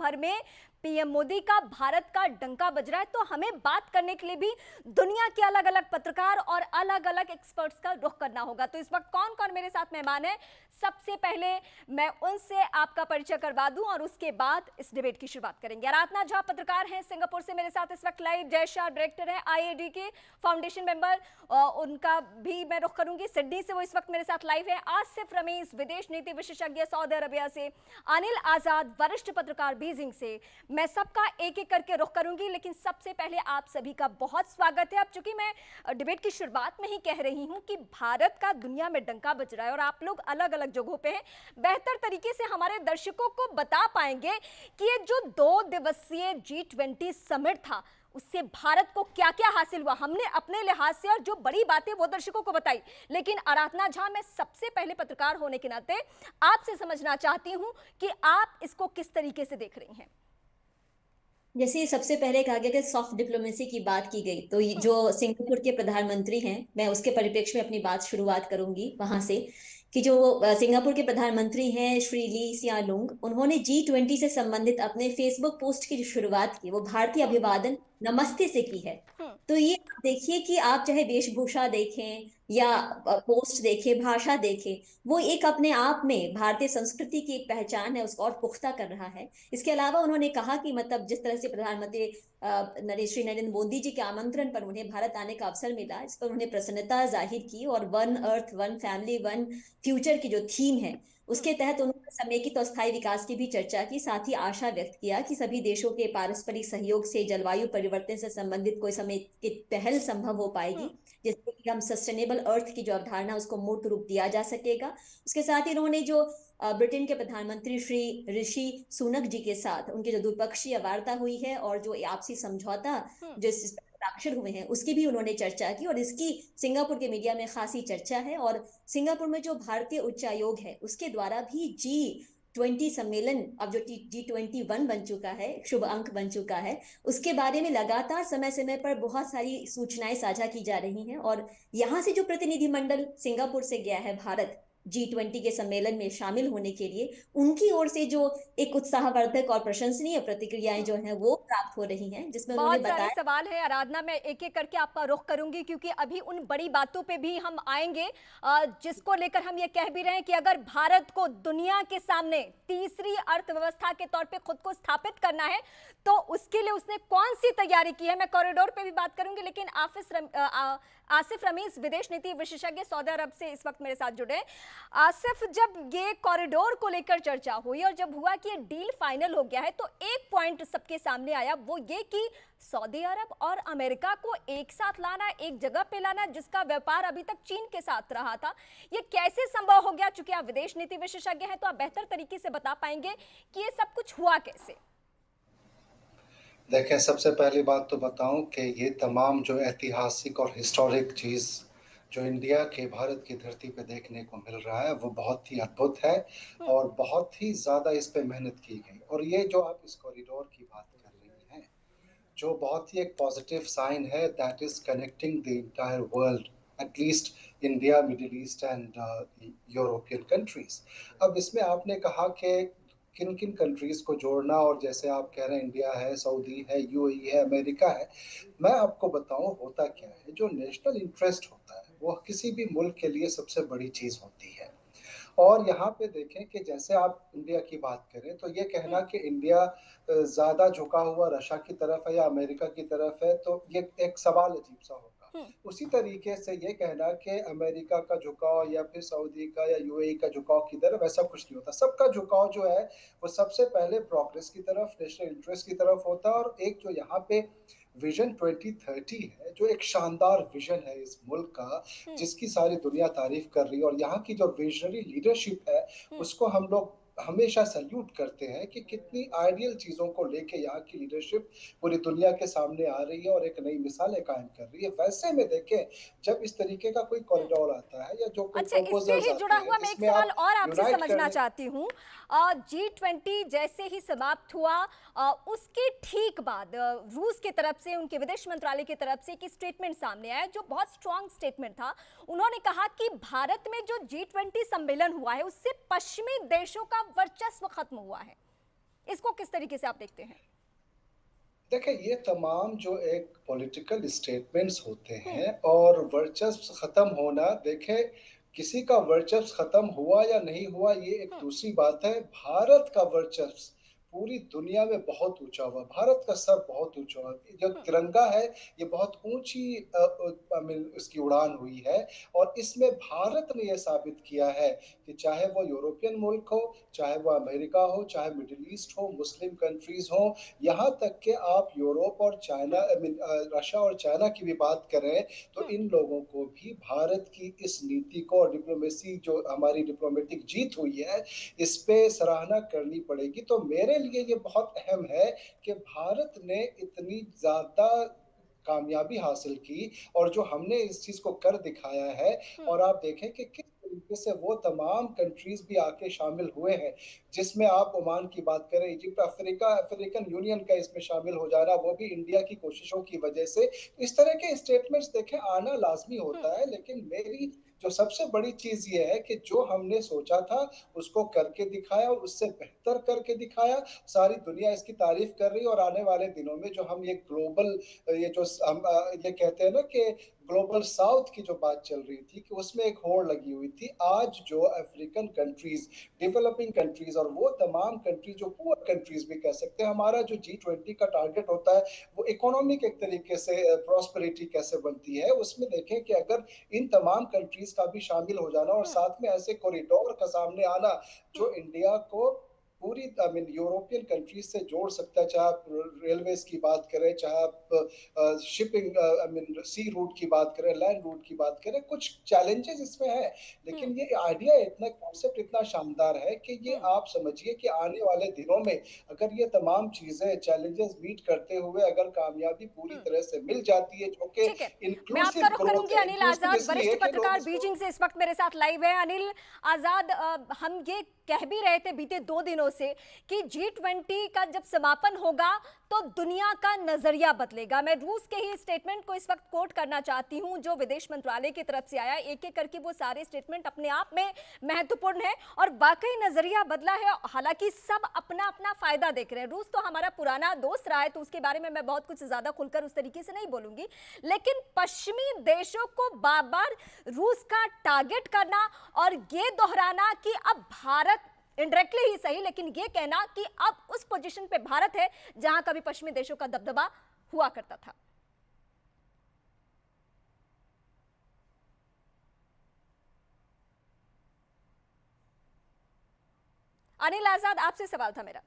भर में पीएम मोदी का भारत का डंका बज रहा है, तो हमें बात करने के लिए भी दुनिया के अलग अलग पत्रकार और अलग अलग एक्सपर्ट्स का रुख करना होगा। तो इस वक्त कौन कौन मेरे साथ मेहमान है, सबसे पहले मैं उनसे आपका परिचय करवा दूं और उसके बाद इस डिबेट की शुरुआत करेंगे। आराधना झा पत्रकार हैं सिंगापुर से मेरे साथ इस वक्त लाइव। जय शाह डायरेक्टर है आईएडी के, फाउंडेशन मेंबर, उनका भी मैं रुख करूंगी। सिडनी से वो इस वक्त मेरे साथ लाइव है। आसिफ रमीज विदेश नीति विशेषज्ञ सऊदी अरबिया से। अनिल आजाद वरिष्ठ पत्रकार बीजिंग से। मैं सबका एक एक करके रुख करूंगी, लेकिन सबसे पहले आप सभी का बहुत स्वागत है। अब चूंकि मैं डिबेट की शुरुआत में ही कह रही हूं कि भारत का दुनिया में डंका बज रहा है और आप लोग अलग अलग जगहों पे हैं, बेहतर तरीके से हमारे दर्शकों को बता पाएंगे कि ये जो 2 दिवसीय G20 समिट था उससे भारत को क्या क्या हासिल हुआ। हमने अपने लिहाज से और जो बड़ी बातें वो दर्शकों को बताई, लेकिन आराधना झा, मैं सबसे पहले पत्रकार होने के नाते आपसे समझना चाहती हूं कि आप इसको किस तरीके से देख रही हैं। जैसे सबसे पहले कहा गया कि सॉफ्ट डिप्लोमेसी की बात की गई, तो जो सिंगापुर के प्रधानमंत्री हैं, मैं उसके परिप्रेक्ष्य में अपनी बात शुरुआत करूंगी वहां से कि जो सिंगापुर के प्रधानमंत्री हैं श्री ली सियान लूंग, उन्होंने G20 से संबंधित अपने फेसबुक पोस्ट की जो शुरुआत की वो भारतीय अभिवादन नमस्ते से की है। तो ये आप देखिए कि आप चाहे वेशभूषा देखें या पोस्ट देखें, भाषा देखें, वो एक अपने आप में भारतीय संस्कृति की एक पहचान है, उसको और पुख्ता कर रहा है। इसके अलावा उन्होंने कहा कि मतलब जिस तरह से प्रधानमंत्री श्री नरेंद्र मोदी जी के आमंत्रण पर उन्हें भारत आने का अवसर मिला, इस पर उन्हें प्रसन्नता जाहिर की और one earth one family one future की जो थीम है उसके तहत उन्होंने समेकित और स्थायी विकास की भी चर्चा की। साथ ही आशा व्यक्त किया कि सभी देशों के पारस्परिक सहयोग से जलवायु परिवर्तन से संबंधित कोई समेकित पहल संभव हो पाएगी, जिससे कि हम सस्टेनेबल अर्थ की जो अवधारणा उसको मूर्त रूप दिया जा सकेगा। उसके साथ ही उन्होंने जो ब्रिटेन के प्रधानमंत्री श्री ऋषि सुनक जी के साथ उनकी जो द्विपक्षीय वार्ता हुई है और जो आपसी समझौता जो हस्ताक्षर हुए हैं उसकी भी उन्होंने चर्चा की, और इसकी सिंगापुर के मीडिया में खासी चर्चा है। और सिंगापुर में जो भारतीय उच्चायोग है उसके द्वारा भी G20 सम्मेलन, अब जो G21 बन चुका है, शुभ अंक बन चुका है, उसके बारे में लगातार समय समय पर बहुत सारी सूचनाएं साझा की जा रही हैं। और यहाँ से जो प्रतिनिधिमंडल सिंगापुर से गया है भारत G20 के सम्मेलन में शामिल होने के लिए, उनकी ओर से जो एक उत्साहवर्धक और प्रशंसनीय प्रतिक्रियाएं जो हैं वो प्राप्त हो रही हैं, जिसमें उन्होंने बहुत सारे बताया। सवाल है आराधना, मैं एक एक करके आपका रुख करूंगी क्योंकि अभी उन बड़ी बातों पे भी हम आएंगे जिसको लेकर हम ये कह भी रहे हैं कि अगर भारत को दुनिया के सामने तीसरी अर्थव्यवस्था के तौर पे खुद को स्थापित करना है तो उसके लिए उसने कौन सी तैयारी की है। मैं कॉरिडोर पे भी बात करूंगी, लेकिन आसिफ रमीज विदेश नीति विशेषज्ञ सऊदी अरब से इस वक्त मेरे साथ जुड़े। आसिफ, जब ये कॉरिडोर को लेकर चर्चा हुई और जब हुआ कि ये डील फाइनल हो गया है तो एक पॉइंट सबके सामने आया, वो ये कि सऊदी अरब और अमेरिका को एक साथ लाना, एक जगह पे लाना, जिसका व्यापार अभी तक चीन के साथ रहा था, ये कैसे संभव हो गया। चूंकि आप विदेश नीति विशेषज्ञ हैं तो आप बेहतर तरीके से बता पाएंगे कि ये सब कुछ हुआ कैसे। देखें, सबसे पहली बात तो बताऊं कि ये तमाम जो ऐतिहासिक और हिस्टोरिक चीज़ जो इंडिया के भारत की धरती पे देखने को मिल रहा है वो बहुत ही अद्भुत है और बहुत ही ज़्यादा इस पे मेहनत की गई। और ये जो आप इस कॉरिडोर की बात कर रही हैं, जो बहुत ही एक पॉजिटिव साइन है, that is connecting the entire world, at least India, middle east and European countries. अब इसमें आपने कहा कि किन किन कंट्रीज को जोड़ना, और जैसे आप कह रहे हैं इंडिया है, सऊदी है, यूएई है, अमेरिका है। मैं आपको बताऊं होता क्या है, जो नेशनल इंटरेस्ट होता है वो किसी भी मुल्क के लिए सबसे बड़ी चीज होती है। और यहाँ पे देखें कि जैसे आप इंडिया की बात करें तो ये कहना कि इंडिया ज्यादा झुका हुआ रशिया की तरफ है या अमेरिका की तरफ है, तो ये एक सवाल अजीब सा होगा। उसी तरीके से ये कहना कि अमेरिका का झुकाव या फिर सऊदी का या यूएई का झुकाव की तरफ, ऐसा कुछ नहीं होता। सबका झुकाव जो है वो सबसे पहले प्रोग्रेस की तरफ, नेशनल इंटरेस्ट की तरफ होता है। और एक जो यहाँ पे विजन 2030 है, जो एक शानदार विजन है इस मुल्क का, जिसकी सारी दुनिया तारीफ कर रही है, और यहाँ की जो विजनरी लीडरशिप है उसको हम लोग हमेशा सल्यूट करते हैं कि कितनी आइडियल चीजों को लेके यहाँ की लीडरशिप पूरी दुनिया के सामने आ रही है और एक नई मिसालें कायम कर रही है। वैसे में देखें, जब इस तरीके का कोई कॉरिडोर आता है या जो कोई अच्छा, इससे प्रपोजल्स ही जुड़ा आते हैं हुआ मैं एक जिसमें सवाल आप और आपसे यूनाइट समझना करने। चाहती हूँ। G20 जैसे ही समाप्त हुआ उसके ठीक बाद रूस की तरफ से, उनके विदेश मंत्रालय की तरफ से एक स्टेटमेंट सामने आया जो बहुत स्ट्रांग स्टेटमेंट था। उन्होंने कहा कि भारत में जो G20 सम्मेलन हुआ है उससे पश्चिमी देशों का वर्चस्व खत्म हुआ है। इसको किस तरीके से आप देखते हैं? देखिए, ये तमाम जो एक पॉलिटिकल स्टेटमेंट्स होते हम्म। हैं और वर्चस्व खत्म होना, देखें, किसी का वर्चस्व खत्म हुआ या नहीं हुआ ये एक हम्म। दूसरी बात है। भारत का वर्चस्व पूरी दुनिया में बहुत ऊंचा हुआ, भारत का सर बहुत ऊंचा हुआ। जो हम्म। तिरंगा है ये बहुत ऊंची इसकी उड़ान हुई है और इसमें भारत ने यह साबित किया है कि चाहे वो यूरोपियन मुल्क हो, चाहे वो अमेरिका हो, चाहे मिडिल ईस्ट हो, मुस्लिम कंट्रीज हो, यहाँ तक कि आप यूरोप और China, hmm. I mean Russia और चाइना की भी बात करें, तो हम्म। इन लोगों को भी भारत की इस नीति को और डिप्लोमेसी जो हमारी डिप्लोमेटिक जीत हुई है, इस पे सराहना करनी पड़ेगी। तो मेरे लिए ये बहुत अहम है कि भारत ने इतनी ज्यादा कामयाबी हासिल की और जो हमने इस चीज को कर दिखाया है। हम्म। और आप देखें कि किस तरीके से वो तमाम कंट्रीज भी आके शामिल हुए हैं, जिसमें आप ओमान की बात करें, इजिप्ट, अफ्रीका, अफ्रीकन यूनियन का इसमें शामिल हो जाना, वो भी इंडिया की कोशिशों की वजह से। इस तरह के स्टेटमेंट्स देखें आना लाजमी हम्म। होता है, लेकिन मेरी जो सबसे बड़ी चीज ये है कि जो हमने सोचा था उसको करके दिखाया और उससे बेहतर करके दिखाया। सारी दुनिया इसकी तारीफ कर रही है और आने वाले दिनों में जो हम ये ग्लोबल, ये जो हम ये कहते हैं ना कि ग्लोबल साउथ की जो बात चल रही थी कि उसमें एक होड़ लगी हुई थी, आज जो अफ्रीकन कंट्रीज, डेवलपिंग कंट्रीज और वो तमाम कंट्रीज जो पुअर कंट्रीज भी कह सकते हैं, हमारा जो G20 का टारगेट होता है वो इकोनॉमिक एक तरीके से प्रॉस्पेरिटी कैसे बनती है, उसमें देखें कि अगर इन तमाम कंट्रीज का भी शामिल हो जाना और हम्म। साथ में ऐसे कॉरिडोर का सामने आना जो हम्म। इंडिया को पूरी, आई मीन, यूरोपियन कंट्रीज से जोड़ सकता है, चाहे आप रेलवेज की बात करें, चाहे आप shipping, I mean, sea route की बात करें, लैंड रूट की बात करें, कुछ चैलेंजेस इसमें है, हम्म। लेकिन ये आइडिया इतना, कॉन्सेप्ट इतना शानदार है कि ये हम्म। आप समझिए कि आने वाले दिनों में अगर ये तमाम चीजें चैलेंजेस मीट करते हुए अगर कामयाबी पूरी हम्म। तरह से मिल जाती है, जो कि ठीक है, मैं आपका इंक्लूसिव रुख ग्रोथ करूंगी। है, अनिल इंक्लूसिव आजाद, इसलिए वरिष्ठ कि लोग पत्रकार इसको। बीजिंग से इस वक्त मेरे साथ लाइव है। अनिल आजाद, हम ये कह भी रहे थे बीते 2 दिनों से कि G20 का जब समापन होगा तो दुनिया का नजरिया बदलेगा। मैं रूस के ही स्टेटमेंट को इस वक्त कोट करना चाहती हूं जो विदेश मंत्रालय की तरफ से आया। एक एक करके वो सारे स्टेटमेंट अपने आप में महत्वपूर्ण है और वाकई नजरिया बदला है। हालांकि सब अपना अपना फायदा देख रहे हैं। रूस तो हमारा पुराना दोस्त रहा है तो उसके बारे में मैं बहुत कुछ ज्यादा खुलकर उस तरीके से नहीं बोलूंगी, लेकिन पश्चिमी देशों को बार बार रूस का टारगेट करना और ये दोहराना कि अब भारत, इनडायरेक्टली ही सही, लेकिन ये कहना कि अब उस पोजीशन पे भारत है जहां कभी पश्चिमी देशों का दबदबा हुआ करता था। अनिल आजाद, आपसे सवाल था मेरा।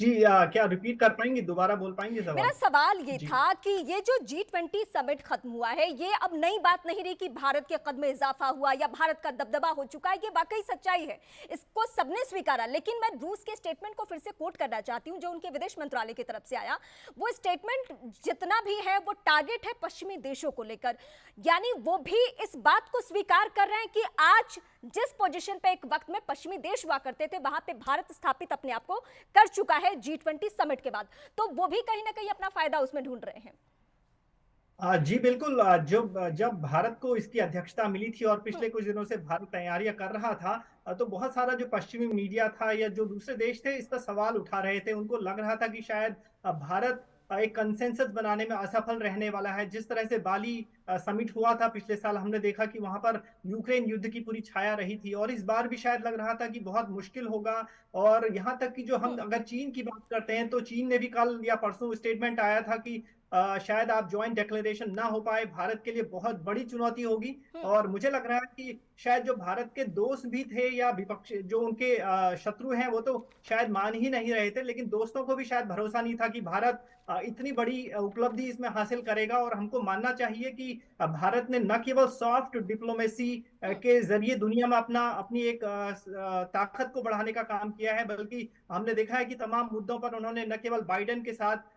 जी, क्या रिपीट कर पाएंगे, दोबारा बोल पाएंगे मेरा सवाल? सवाल ये जी। था कि ये जो G20 समिट खत्म हुआ है, ये अब नई बात नहीं रही कि भारत के कद में इजाफा हुआ या भारत का दबदबा हो चुका है। ये वाकई सच्चाई है, इसको सबने स्वीकारा। लेकिन मैं रूस के स्टेटमेंट को फिर से कोट करना चाहती हूं जो उनके विदेश मंत्रालय की तरफ से आया। वो स्टेटमेंट जितना भी है वो टारगेट है पश्चिमी देशों को लेकर, यानी वो भी इस बात को स्वीकार कर रहे हैं कि आज जिस पोजीशन पे एक वक्त में पश्चिमी देश हुआ करते थे वहां पे भारत स्थापित अपने आप को कर चुका है G20 समिट के बाद। तो वो भी कहीं ना कहीं अपना फायदा उसमें ढूंढ रहे हैं। जी बिल्कुल। जब जब भारत को इसकी अध्यक्षता मिली थी और हम्म। पिछले कुछ दिनों से भारत तैयारियां कर रहा था, तो बहुत सारा जो पश्चिमी मीडिया था या जो दूसरे देश थे इस पर सवाल उठा रहे थे। उनको लग रहा था कि शायद भारत एक कंसेंसस बनाने में असफल रहने वाला है। जिस तरह से बाली समिट हुआ था पिछले साल, हमने देखा कि वहां पर यूक्रेन युद्ध की पूरी छाया रही थी और इस बार भी शायद लग रहा था कि बहुत मुश्किल होगा। और यहाँ तक कि जो हम हम्म। अगर चीन की बात करते हैं तो चीन ने भी कल या परसों स्टेटमेंट आया था कि शायद आप ज्वाइंट डिक्लेरेशन ना हो पाए, भारत के लिए बहुत बड़ी चुनौती होगी। हम्म। और मुझे लग रहा है कि शायद जो भारत के दोस्त भी थे या विपक्ष जो उनके शत्रु हैं वो तो शायद मान ही नहीं रहे थे, लेकिन दोस्तों को भी शायद भरोसा नहीं था कि भारत इतनी बड़ी उपलब्धि इसमें हासिल करेगा। और हमको मानना चाहिए कि भारत ने न केवल सॉफ्ट डिप्लोमेसी हम्म। के जरिए दुनिया में अपनी एक ताकत को बढ़ाने का काम किया है, बल्कि हमने देखा है कि तमाम मुद्दों पर उन्होंने न केवल बाइडेन के साथ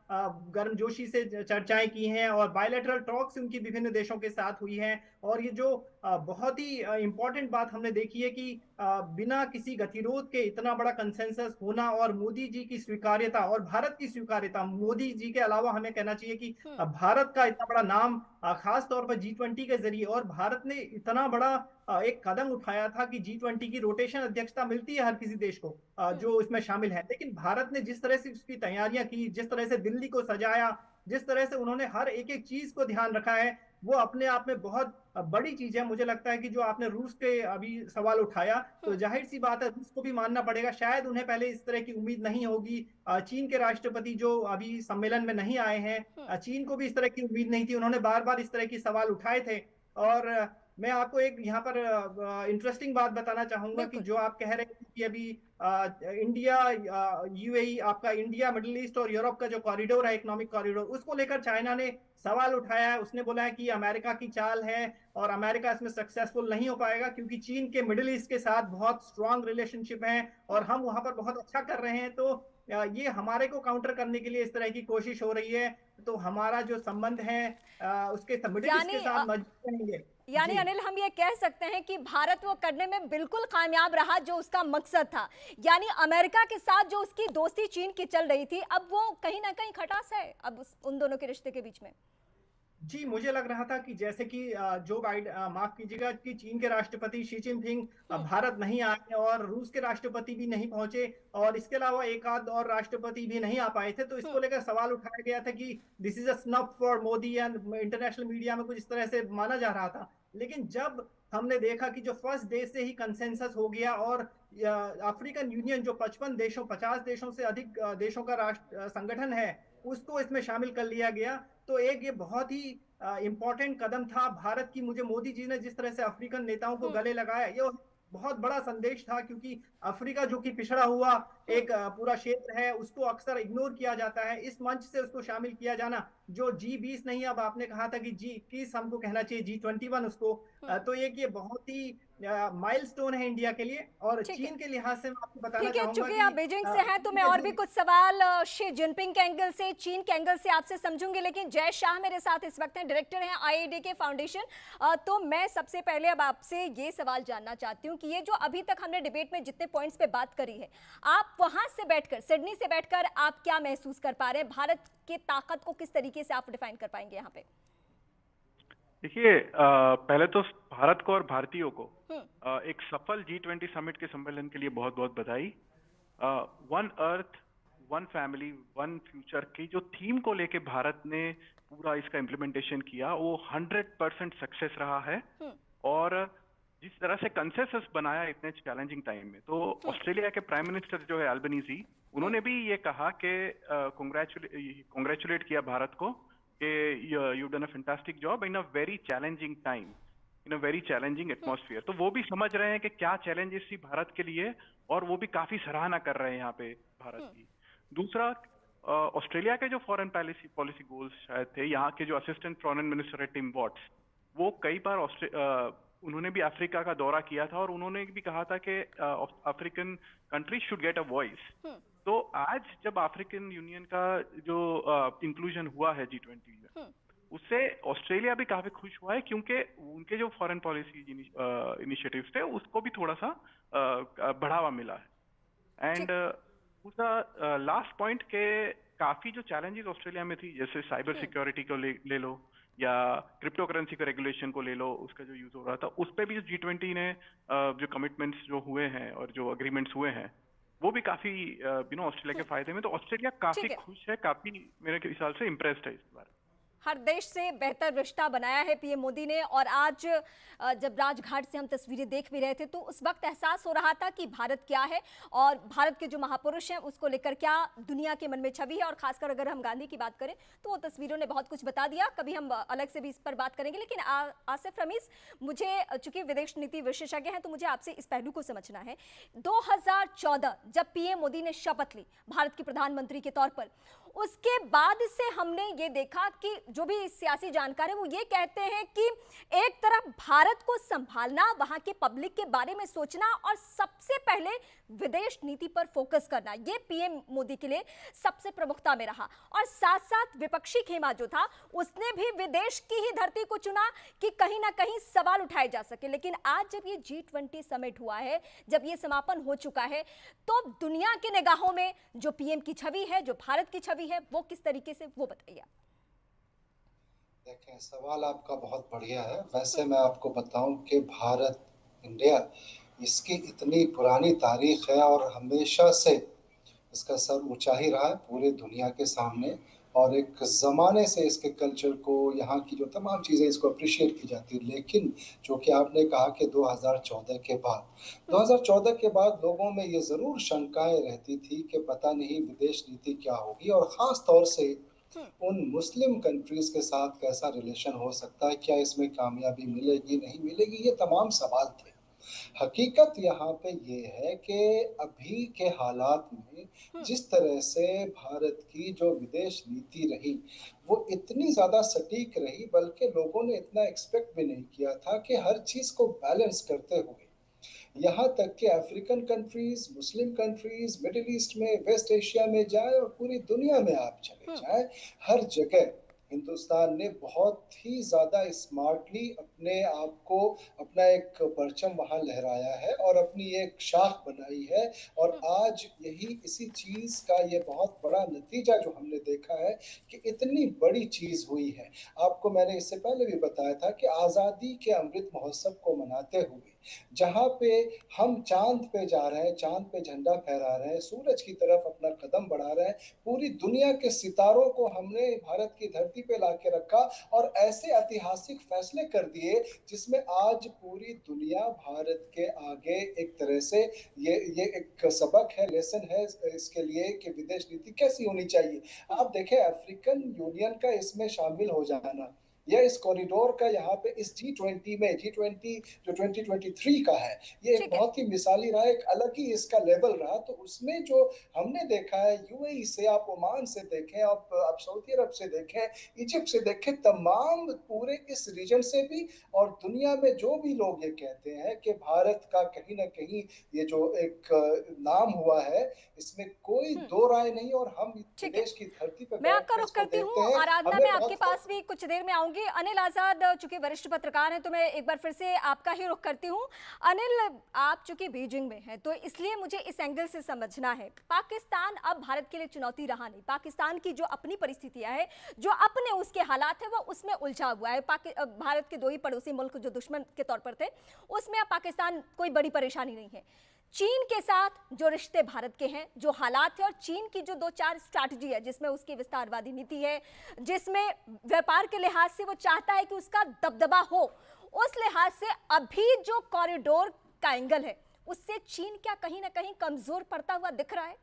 गर्मजोशी से चर्चाएं की हैं और बायलैटरल टॉक्स उनकी विभिन्न देशों के साथ हुई हैं। और ये जो बहुत ही इम्पोर्टेंट बात हमने देखी है कि बिना किसी गतिरोध के इतना बड़ा कंसेंसस होना और मोदी जी की स्वीकार्यता और भारत की स्वीकार्यता, मोदी जी के अलावा हमें कहना चाहिए कि भारत का इतना बड़ा नाम खास तौर पर G20 के जरिए, और भारत ने इतना बड़ा एक कदम उठाया था कि G20 की रोटेशन अध्यक्षता मिलती है हर किसी देश को जो इसमें शामिल है, लेकिन भारत ने जिस तरह से उसकी तैयारियां की, जिस तरह से दिल्ली को सजाया, जिस तरह से उन्होंने हर एक एक चीज को ध्यान रखा है, वो अपने आप में बहुत बड़ी चीज है। मुझे लगता है कि जो आपने रूस के अभी सवाल उठाया, तो जाहिर सी बात है रूस को भी मानना पड़ेगा, शायद उन्हें पहले इस तरह की उम्मीद नहीं होगी। चीन के राष्ट्रपति जो अभी सम्मेलन में नहीं आए हैं, चीन को भी इस तरह की उम्मीद नहीं थी, उन्होंने बार बार इस तरह की सवाल उठाए थे। और मैं आपको एक यहाँ पर इंटरेस्टिंग बात बताना चाहूंगा कि जो आप कह रहे हैं कि अभी इंडिया यूएई, आपका इंडिया मिडिल ईस्ट और यूरोप का जो कॉरिडोर है, इकोनॉमिक कॉरिडोर, उसको लेकर चाइना ने सवाल उठाया है। उसने बोला है कि अमेरिका की चाल है और अमेरिका इसमें सक्सेसफुल नहीं हो पाएगा क्योंकि चीन के मिडिल ईस्ट के साथ बहुत स्ट्रांग रिलेशनशिप है और हम वहां पर बहुत अच्छा कर रहे हैं, तो ये हमारे को काउंटर करने के लिए इस तरह की कोशिश हो रही है। तो हमारा जो संबंध है उसके मिडिल ईस्ट के साथ मजबूत रहेंगे। यानी अनिल, हम ये कह सकते हैं कि भारत वो करने में बिल्कुल कामयाब रहा जो उसका मकसद था। यानी अमेरिका के साथ जो उसकी दोस्ती चीन की चल रही थी, अब वो कहीं ना कहीं खटास है अब उन दोनों के रिश्ते के बीच में। जी, मुझे लग रहा था कि जैसे कि जो बाइडेन, माफ कीजिएगा, कि चीन के राष्ट्रपति शी जिनपिंग भारत नहीं आए और रूस के राष्ट्रपति भी नहीं पहुंचे और इसके अलावा एक आध और राष्ट्रपति भी नहीं आ पाए थे, तो इसको लेकर सवाल उठाया गया था कि this is a snuff for Modi, and international media में कुछ इस तरह से माना जा रहा था। लेकिन जब हमने देखा कि जो फर्स्ट डे से ही कंसेंसस हो गया और अफ्रीकन यूनियन जो 50 देशों से अधिक देशों का राष्ट्र संगठन है, उसको इसमें शामिल कर लिया गया, तो एक ये बहुत ही इम्पोर्टेंट कदम था भारत की। मुझे मोदी जी ने जिस तरह से अफ्रीकन नेताओं को गले लगाया, ये बहुत बड़ा संदेश था, क्योंकि अफ्रीका जो कि पिछड़ा हुआ एक पूरा क्षेत्र है, उसको अक्सर इग्नोर किया जाता है। इस मंच से उसको शामिल किया जाना, जो G20 नहीं, अब आपने कहा था कि G21 हमको कहना चाहिए, G21 उसको, तो ये बहुत ही माइलस्टोन है इंडिया के लिए। और चीन के लिहाज से मैं आपको बताना चाहूंगा, चूंकि आप बीजिंग से हैं तो मैं और भी कुछ सवाल शी जिनपिंग के एंगल से, चीन के एंगल से आपसे समझूंगी, लेकिन जय शाह मेरे साथ इस वक्त हैं, डायरेक्टर हैं IIED के फाउंडेशन। तो मैं सबसे पहले अब आपसे ये सवाल जानना चाहती हूँ कि ये जो अभी तक हमने डिबेट में जितने पॉइंट्स पे बात करी है, आप वहां से बैठकर, सिडनी से बैठकर आप क्या महसूस कर पा रहे हैं? भारत की ताकत को किस तरीके से आप डिफाइन कर पाएंगे यहाँ पे? देखिए, पहले तो भारत को और भारतीयों को एक सफल G20 समिट के सम्मेलन के लिए बहुत बहुत बधाई। One earth, one family, one future की जो थीम को लेके भारत ने पूरा इसका इम्प्लीमेंटेशन किया, वो 100% सक्सेस रहा है। और जिस तरह से कंसेंसस बनाया इतने चैलेंजिंग टाइम में, तो ऑस्ट्रेलिया के प्राइम मिनिस्टर जो है अल्बनीजी, उन्होंने भी ये कहा कि कांग्रेचुलेट किया भारत को कि you done a fantastic job in a very challenging time, in a very challenging atmosphere. तो वो भी समझ रहे हैं कि क्या चैलेंजेस थी भारत के लिए, और वो भी काफी सराहना कर रहे हैं यहाँ पे भारत की। दूसरा, ऑस्ट्रेलिया के जो फॉरेन पॉलिसी गोल्स शायद थे, यहाँ के जो असिस्टेंट फॉरेन मिनिस्टर है टिम वॉट्स, वो कई बार उन्होंने भी अफ्रीका का दौरा किया था और उन्होंने भी कहा था कि African country should get a voice. तो आज जब अफ्रीकन यूनियन का जो इंक्लूजन हुआ है G20 में, उससे ऑस्ट्रेलिया भी काफी खुश हुआ है, क्योंकि उनके जो फॉरेन पॉलिसी इनिशिएटिव्स थे उसको भी थोड़ा सा बढ़ावा मिला है। एंड दूसरा लास्ट पॉइंट के काफी जो चैलेंजेस ऑस्ट्रेलिया में थी, जैसे साइबर सिक्योरिटी को ले लो या क्रिप्टो करेंसी के रेगुलेशन को ले लो, उसका जो यूज हो रहा था, उस पर भी जो G20 ने जो कमिटमेंट्स जो हुए हैं और जो अग्रीमेंट्स हुए हैं, वो भी काफी ऑस्ट्रेलिया के फायदे में। तो ऑस्ट्रेलिया काफी खुश है, काफी मेरे हिसाब से इम्प्रेस्ड है इस बार। हर देश से बेहतर रिश्ता बनाया है पीएम मोदी ने, और आज जब राजघाट से हम तस्वीरें देख भी रहे थे तो उस वक्त एहसास हो रहा था कि भारत क्या है और भारत के जो महापुरुष हैं उसको लेकर क्या दुनिया के मन में छवि है। और खासकर अगर हम गांधी की बात करें तो वो तस्वीरों ने बहुत कुछ बता दिया। कभी हम अलग से भी इस पर बात करेंगे, लेकिन आसिफ रमीज, मुझे चूंकि विदेश नीति विशेषज्ञ हैं तो मुझे आपसे इस पहलू को समझना है। 2014 जब पीएम मोदी ने शपथ ली भारत के प्रधानमंत्री के तौर पर, उसके बाद से हमने ये देखा कि जो भी सियासी जानकार है वो ये कहते हैं कि एक तरफ भारत को संभालना, वहां के पब्लिक के बारे में सोचना और सबसे पहले विदेश नीति पर फोकस करना, ये पीएम मोदी के लिए सबसे प्रमुखता में रहा। और साथ साथ विपक्षी खेमा जो था उसने भी विदेश की ही धरती को चुना कि कहीं ना कहीं सवाल उठाए जा सके। लेकिन आज जब ये G20 समिट हुआ है, जब ये समापन हो चुका है, तो दुनिया के निगाहों में जो पीएम की छवि है, जो भारत की छवि है, वो किस तरीके से, वो बताइए। देखें, सवाल आपका बहुत बढ़िया है। वैसे मैं आपको बताऊं कि भारत, इंडिया, इसकी इतनी पुरानी तारीख है और हमेशा से इसका सर ऊंचा ही रहा है पूरे दुनिया के सामने, और एक ज़माने से इसके कल्चर को, यहाँ की जो तमाम चीज़ें, इसको अप्रिशिएट की जाती है। लेकिन जो कि आपने कहा कि 2014 के बाद लोगों में ये ज़रूर शंकाएं रहती थी कि पता नहीं विदेश नीति क्या होगी, और ख़ास तौर से उन मुस्लिम कंट्रीज के साथ कैसा रिलेशन हो सकता है, क्या इसमें कामयाबी मिलेगी नहीं मिलेगी, ये तमाम सवाल थे। हकीकत यहाँ पे ये है कि अभी के हालात में जिस तरह से भारत की जो विदेश नीति रही वो इतनी ज्यादा सटीक रही, बल्कि लोगों ने इतना एक्सपेक्ट भी नहीं किया था कि हर चीज को बैलेंस करते हुए, यहाँ तक कि African countries, Muslim countries, middle east में, वेस्ट एशिया में जाए और पूरी दुनिया में आप चले जाए, हर जगह हिंदुस्तान ने बहुत ही ज्यादा स्मार्टली अपने आप को, अपना एक परचम वहां लहराया है और अपनी एक शाख बनाई है। और आज यही इसी चीज का ये बहुत बड़ा नतीजा जो हमने देखा है कि इतनी बड़ी चीज हुई है। आपको मैंने इससे पहले भी बताया था कि आजादी के अमृत महोत्सव को मनाते हुए जहाँ पे हम चांद पे जा रहे हैं, चांद पे झंडा फहरा रहे हैं, सूरज की तरफ अपना कदम बढ़ा रहे हैं, पूरी दुनिया के सितारों को हमने भारत की धरती पे लाके रखा और ऐसे ऐतिहासिक फैसले कर दिए जिसमें आज पूरी दुनिया भारत के आगे एक तरह से ये एक सबक है, लेसन है इसके लिए कि विदेश नीति कैसी होनी चाहिए। आप देखें, अफ्रीकन यूनियन का इसमें शामिल हो जाना या इस कॉरिडोर का यहाँ पे इस G20 में, G20 जो 2023 का है, ये एक बहुत ही मिसाली रहा, एक अलग ही इसका लेवल रहा। तो उसमें जो हमने देखा है, यूएई से आप ओमान से देखें, आप सऊदी अरब से देखें, इजिप्ट से देखें, तमाम पूरे इस रीजन से भी और दुनिया में जो भी लोग ये कहते हैं कि भारत का कहीं ना कहीं ये जो एक नाम हुआ है, इसमें कोई दो राय नहीं। और हम देश की धरती पर मैं आपका रुख करती हूँ। आराधना, मैं आपके पास भी कुछ देर में आऊंगी। अनिल आजाद चूंकि वरिष्ठ पत्रकार हैं, तो मैं एक बार फिर से आपका ही रुख करती हूँ। अनिल, आप चूंकि बीजिंग में हैं, तो इसलिए मुझे इस एंगल से समझना है, पाकिस्तान अब भारत के लिए चुनौती रहा नहीं। पाकिस्तान की जो अपनी परिस्थितियां हैं, जो अपने उसके हालात है, वो उसमें उलझा हुआ है। भारत के दो ही पड़ोसी मुल्क जो दुश्मन के तौर पर थे, उसमें अब पाकिस्तान कोई बड़ी परेशानी नहीं है। चीन के साथ जो रिश्ते भारत के हैं, जो हालात है, और चीन की जो 2-4 स्ट्रैटेजी है, जिसमें उसकी विस्तारवादी नीति है, जिसमें व्यापार के लिहाज से वो चाहता है कि उसका दबदबा हो, उस लिहाज से अभी जो कॉरिडोर का एंगल है, उससे चीन क्या कहीं ना कहीं कमजोर पड़ता हुआ दिख रहा है?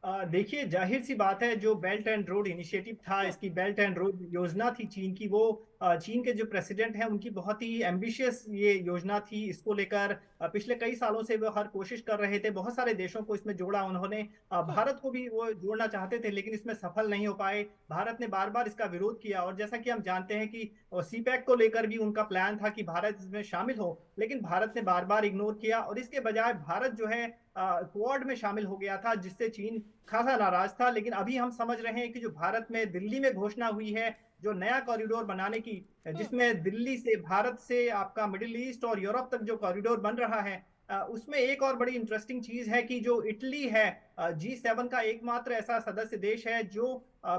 देखिए, जाहिर सी बात है, जो बेल्ट एंड रोड इनिशिएटिव था, इसकी बेल्ट एंड रोड योजना थी चीन की, वो चीन के जो प्रेसिडेंट हैं उनकी बहुत ही एम्बिशियस ये योजना थी। इसको लेकर पिछले कई सालों से वो हर कोशिश कर रहे थे, बहुत सारे देशों को इसमें जोड़ा उन्होंने, भारत को भी वो जोड़ना चाहते थे, लेकिन इसमें सफल नहीं हो पाए। भारत ने बार बार इसका विरोध किया, और जैसा कि हम जानते हैं कि सीपैक को लेकर भी उनका प्लान था कि भारत इसमें शामिल हो, लेकिन भारत ने बार बार इग्नोर किया, और इसके बजाय भारत जो है क्वाड में शामिल हो गया था, जिससे चीन खासा नाराज था। लेकिन अभी हम समझ रहे हैं कि जो भारत में दिल्ली में घोषणा हुई है जो नया कॉरिडोर बनाने की, जिसमें दिल्ली से, भारत से आपका मिडिल ईस्ट और यूरोप तक जो कॉरिडोर बन रहा है, उसमें एक और बड़ी इंटरेस्टिंग चीज है कि जो इटली है, G7 का एकमात्र ऐसा सदस्य देश है जो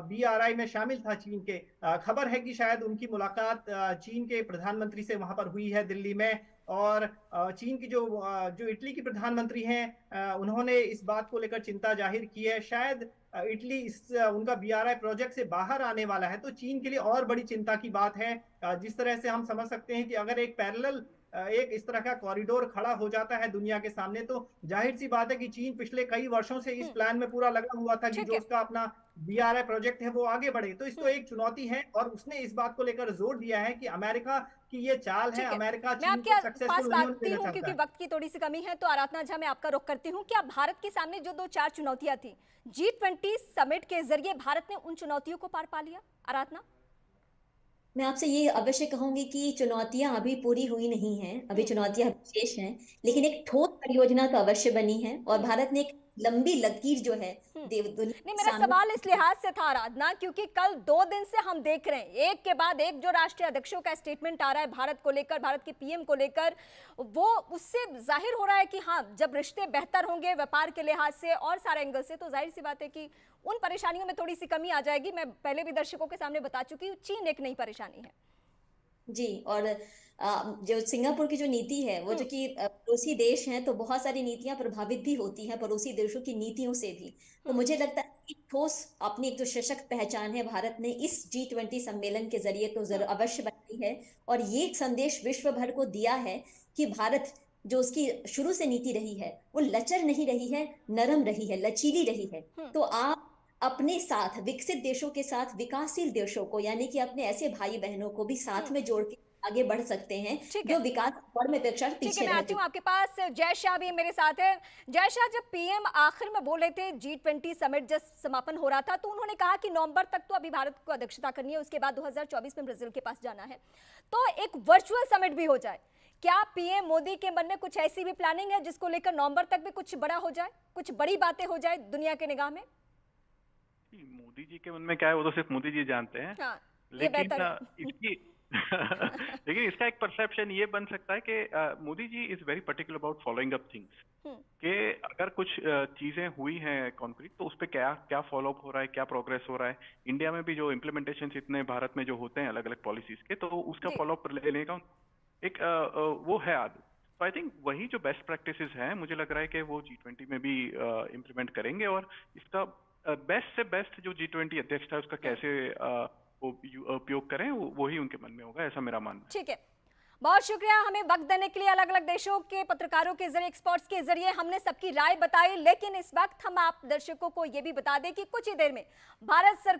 BRI में शामिल था चीन के। खबर है कि शायद उनकी मुलाकात चीन के प्रधानमंत्री से वहां पर हुई है दिल्ली में, और चीन की जो इटली की प्रधानमंत्री हैं, उन्होंने इस बात को लेकर चिंता जाहिर की है, शायद इटली उनका BRI प्रोजेक्ट से बाहर आने वाला है। तो चीन के लिए और बड़ी चिंता की बात है। जिस तरह से हम समझ सकते हैं कि अगर एक पैरेलल एक इस तरह का कॉरिडोर खड़ा हो जाता है दुनिया के सामने, तो जाहिर सी बात है कि चीन पिछले कई वर्षों से इस प्लान में पूरा लगा हुआ था कि ठीक जो है। उसका अपना BRI प्रोजेक्ट है वो आगे बढ़े। तो इसको एक चुनौती है और उसने इस बात को लेकर जोर दिया है कि अमेरिका की ये चाल है, ठीक है, अमेरिका मैं चीन आपके को पास सक्सेसफुल नहीं होने आती देना हूँ चाहता क्योंकि है। वक्त की थोड़ी सी कमी है। तो आराधना झा, मैं आपका रुख करती हूँ। क्या भारत के सामने जो 2-4 चुनौतियां थी, G20 समिट के जरिए भारत ने उन चुनौतियों को पार पा लिया? आराधना। मैं आपसे ये अवश्य कहूंगी कि चुनौतियां अभी पूरी हुई नहीं हैं, अभी चुनौतियां शेष हैं, लेकिन एक ठोस परियोजना तो अवश्य बनी है और भारत ने एक लंबी लकीर जो है दुनिया नहीं, के मेरा सामने। सवाल इस लिहाज से था आराधना, क्योंकि कल 2 दिन से हम देख रहे हैं एक के बाद एक जो राष्ट्रीय अध्यक्षों का स्टेटमेंट आ रहा है भारत को लेकर, भारत के पीएम को लेकर, वो उससे जाहिर हो रहा है कि हाँ, जब रिश्ते बेहतर होंगे व्यापार के लिहाज से और सारे एंगल से, तो जाहिर सी बात है कि उन परेशानियों में थोड़ी सी कमी आ जाएगी। मैं पहले भी दर्शकों के सामने बता चुकी हूँ, चीन एक नई परेशानी है। जी। और जो सिंगापुर की जो नीति है वो जो कि पड़ोसी देश हैं, तो बहुत सारी नीतियां प्रभावित भी होती हैं पड़ोसी देशों की नीतियों से भी। तो मुझे लगता है कि ठोस अपनी एक जो सशक्त पहचान है भारत ने इस G20 सम्मेलन के जरिए तो जरूर अवश्य बनाई है और ये एक संदेश विश्व भर को दिया है कि भारत जो उसकी शुरू से नीति रही है वो लचर नहीं रही है, नरम रही है, लचीली रही है। तो आप अपने साथ विकसित देशों के साथ विकासशील देशों को, यानी कि अपने ऐसे भाई बहनों को भी साथ में जोड़ के आगे बढ़ सकते हैं ठीक है। जो विकास दौड़ में अपेक्षा ठीक है, पीछे मैं रह आती हूँ चुके आपके पास। जय शाह भी मेरे साथ है। जय शाह, जब पीएम आखिर में बोले थे G20 समिट जब समापन हो रहा था, तो उन्होंने कहा कि नवंबर तक तो अभी भारत को अध्यक्षता करनी है, उसके बाद 2024 में ब्राजील के पास जाना है, तो एक वर्चुअल समिट भी हो जाए। क्या पीएम मोदी के मन में कुछ ऐसी भी प्लानिंग है जिसको लेकर नवंबर तक भी कुछ बड़ा हो जाए, कुछ बड़ी बातें हो जाए दुनिया के निगाह में? मोदी जी के मन में क्या है वो तो सिर्फ मोदी जी जानते हैं। हाँ, ये लेकिन बेहतर है। इसकी लेकिन इसका एक परसेप्शन ये बन सकता है कि Modi ji is very particular about following up things, कि अगर कुछ चीजें हुई हैं कॉन्क्रीट तो उस पे क्या क्या फॉलो अप हो रहा है, क्या प्रोग्रेस हो रहा है। इंडिया में भी जो इम्प्लीमेंटेशन इतने भारत में जो होते हैं अलग अलग पॉलिसीज के, तो उसका जी। फॉलो अप लेने का एक वो है आदत। तो आई थिंक वही जो बेस्ट प्रैक्टिसेस हैं, मुझे लग रहा है कि वो G20 में भी इम्प्लीमेंट करेंगे और इसका बेस्ट से बेस्ट जो G20 अध्यक्ष था उसका कैसे वो उपयोग करें, वही उनके मन में होगा, ऐसा मेरा मानना है। ठीक है, बहुत शुक्रिया हमें वक्त देने के लिए। अलग अलग देशों के पत्रकारों के जरिए, एक्सपर्ट्स के जरिए हमने सबकी राय बताई, लेकिन इस वक्त हम आप दर्शकों को यह भी बता दें कि कुछ ही देर में भारत सरकार